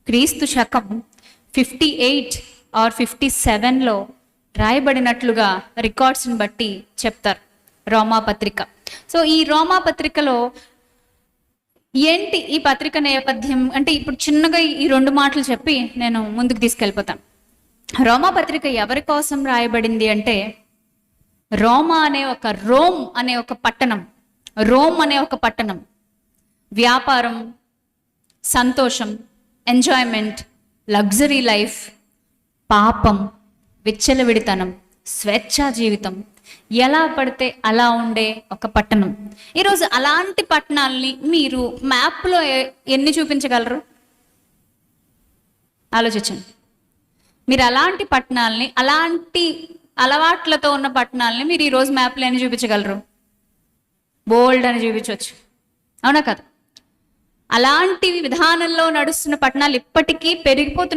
క్రీస్తు శకం 58 ఆర్ 57లో రాయబడినట్లుగా రికార్డ్స్ని బట్టి చెప్తారు రోమాపత్రిక. సో ఈ రోమాపత్రికలో ఏంటి ఈ పత్రిక నేపథ్యం అంటే, ఇప్పుడు చిన్నగా ఈ 2 మాటలు చెప్పి నేను ముందుకు తీసుకెళ్ళిపోతాను. రోమాపత్రిక ఎవరి కోసం రాయబడింది అంటే, రోమ్ అనే ఒక పట్టణం వ్యాపారం, సంతోషం, ఎంజాయ్మెంట్, లగ్జరీ లైఫ్, పాపం, విచ్చలవిడితనం, స్వేచ్ఛా జీవితం, ఎలా పడితే అలా ఉండే ఒక పట్టణం. ఈరోజు అలాంటి పట్టణాలని మీరు మ్యాప్లో ఎన్ని చూపించగలరు? ఆలోచించండి. మీరు అలాంటి పట్టణాలని, అలాంటి అలవాట్లతో ఉన్న పట్టణాలని మీరు ఈరోజు మ్యాప్లో ఎన్ని చూపించగలరు? బోల్డ్ అని చూపించవచ్చు, అవునా కదా? అలాంటి విధానంలో నడుస్తున్న పట్టణాలు ఇప్పటికీ పెరిగిపోతున్న